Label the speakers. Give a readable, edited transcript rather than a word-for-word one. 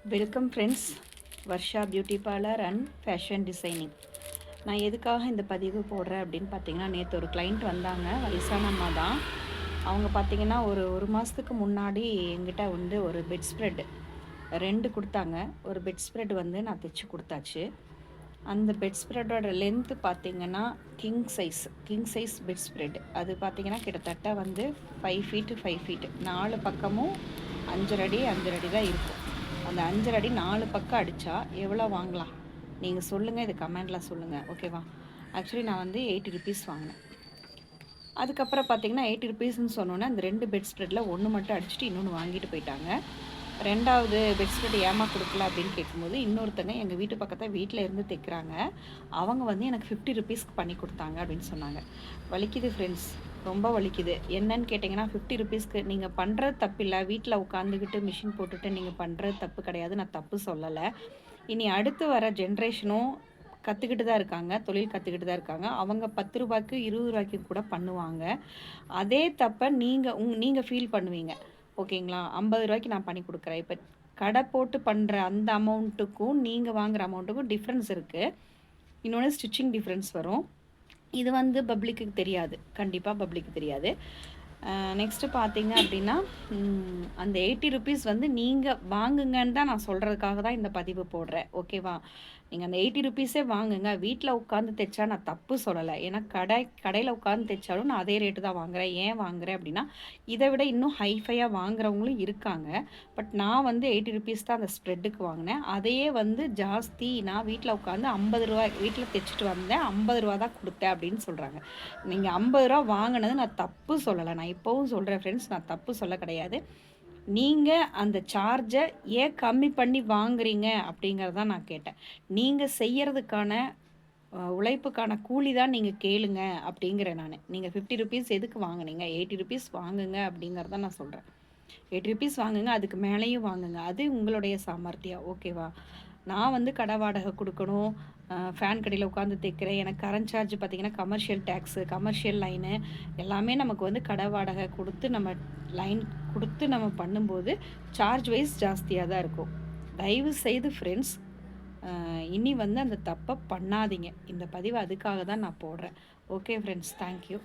Speaker 1: Welcome friends, Varsha beauty parlour and fashion designing. நான் எதுக்காக இந்த பதிவு போடுறேன் அப்படின்னு பார்த்தீங்கன்னா, நேற்று ஒரு கிளைண்ட் வந்தாங்க. வயசான அம்மா தான். அவங்க பார்த்தீங்கன்னா ஒரு மாதத்துக்கு முன்னாடி என்கிட்ட வந்து ஒரு பெட் ஸ்ப்ரெட் 2 கொடுத்தாங்க. ஒரு பெட் ஸ்ப்ரெட் வந்து நான் தைச்சு கொடுத்தாச்சு. அந்த பெட் ஸ்ப்ரெட்டோட லென்த்து பார்த்தீங்கன்னா கிங் சைஸ் பெட் ஸ்ப்ரெட். அது பார்த்தீங்கன்னா கிட்டத்தட்ட வந்து 5 ஃபீட்டு 5 ஃபீட்டு 4 பக்கமும் 5 அடி 5 அடி தான் இருக்கும். அந்த 5 அடி 4 பக்கம் அடித்தா எவ்வளோ வாங்கலாம்? நீங்கள் சொல்லுங்கள், இது கமெண்டில் சொல்லுங்கள், ஓகேவா? ஆக்சுவலி நான் வந்து 80 ருபீஸ் வாங்கினேன். அதுக்கப்புறம் பார்த்தீங்கன்னா 80 ருபீஸ்ன்னு சொன்னோன்னே அந்த 2 பெட் ஸ்ப்ரெட்டில் ஒன்று மட்டும் அடிச்சுட்டு இன்னொன்று வாங்கிட்டு போயிட்டாங்க. 2வது பெட் ஸ்ப்ரெட் ஏமா கொடுக்கல அப்படின்னு கேட்கும்போது, இன்னொருத்தங்க எங்கள் வீட்டு பக்கத்தில் வீட்டில் இருந்து தைக்கிறாங்க, அவங்க வந்து எனக்கு 50 ருபீஸ்க்கு பண்ணி கொடுத்தாங்க அப்படின்னு சொன்னாங்க. வலிக்குது ஃப்ரெண்ட்ஸ், ரொம்ப வலிக்குது. என்னன்னு கேட்டிங்கன்னா 50 ருபீஸ்க்கு நீங்கள் பண்ணுறது தப்பு இல்லை. வீட்டில் உட்காந்துக்கிட்டு மிஷின் போட்டுட்டு நீங்கள் பண்ணுறது தப்பு கிடையாது, நான் தப்பு சொல்லலை. இனி அடுத்து வர ஜென்ரேஷனும் கற்றுக்கிட்டு தான் இருக்காங்க, தொழில் கற்றுக்கிட்டு தான் இருக்காங்க. அவங்க 10 ரூபாய்க்கு 20 ரூபாய்க்கு கூட பண்ணுவாங்க. அதே தப்பை நீங்கள் ஃபீல் பண்ணுவீங்க, ஓகேங்களா? 50 ரூபாய்க்கு நான் பண்ணி கொடுக்குறேன். இப்போ கடை போட்டு பண்ணுற அந்த அமௌண்ட்டுக்கும் நீங்கள் வாங்குகிற அமௌண்ட்டுக்கும் டிஃப்ரென்ஸ் இருக்குது. இன்னொன்று ஸ்டிச்சிங் டிஃப்ரென்ஸ் வரும். இது வந்து பப்ளிக்கு தெரியாது, கண்டிப்பாக பப்ளிக்கு தெரியாது. நெக்ஸ்ட்டு பார்த்தீங்க அப்படின்னா, அந்த 80 ருபீஸ் வந்து நீங்கள் வாங்குங்கன்னு தான் நான் சொல்கிறதுக்காக தான் இந்த பதிவு போடுறேன், ஓகேவா? நீங்கள் அந்த 80 ருபீஸே வாங்குங்க. வீட்டில் உட்காந்து தைச்சா நான் தப்பு சொல்லலை. ஏன்னா கடையில் உட்காந்து தைச்சாலும் நான் அதே ரேட்டு தான் வாங்குகிறேன். ஏன் வாங்குகிறேன் அப்படின்னா, இதை விட இன்னும் ஹைஃபையாக வாங்குறவங்களும் இருக்காங்க. பட் நான் வந்து 80 ருபீஸ் தான் அந்த ஸ்ப்ரெட்டுக்கு வாங்கினேன். அதையே வந்து ஜாஸ்தி நான் வீட்டில் உட்காந்து 50 ரூபா வீட்டில் தைச்சிட்டு வந்தேன், 50 ரூபா தான் கொடுத்தேன் அப்படின்னு சொல்கிறாங்க. நீங்கள் 50 ரூபா வாங்கினது நான் தப்பு சொல்லலை. நான் இப்போவும் சொல்கிறேன் ஃப்ரெண்ட்ஸ், நான் தப்பு சொல்ல கிடையாது. நீங்கள் அந்த சார்ஜை ஏன் கம்மி பண்ணி வாங்குறீங்க அப்படிங்கிறதான் நான் கேட்டேன். நீங்கள் செய்யறதுக்கான உழைப்புக்கான கூலி தான் நீங்கள் கேளுங்க அப்படிங்கிறேன் நான். நீங்கள் 50 ருபீஸ் எதுக்கு வாங்குனீங்க? 80 ருபீஸ் வாங்குங்க அப்படிங்கிறத நான் சொல்கிறேன். 80 ருபீஸ் வாங்குங்க, அதுக்கு மேலேயும் வாங்குங்க. அது உங்களுடைய சாமர்த்தியம், ஓகேவா? நான் வந்து கடை வாடகை கொடுக்கணும், ஃபேன் கடையில் உட்காந்து தைக்கிறேன். எனக்கு கரண்ட் சார்ஜ் பார்த்திங்கன்னா கமர்ஷியல் டேக்ஸு, கமர்ஷியல் லைனு எல்லாமே நமக்கு வந்து கடை வாடகை கொடுத்து நம்ம லைன் கொடுத்து நம்ம பண்ணும்போது சார்ஜ் வைஸ் ஜாஸ்தியாக தான் இருக்கும். தயவு செய்து ஃப்ரெண்ட்ஸ், இனி வந்து அந்த தப்பை பண்ணாதீங்க. இந்த பதிவு அதுக்காக தான் நான் போடுறேன். Okay friends, thank you.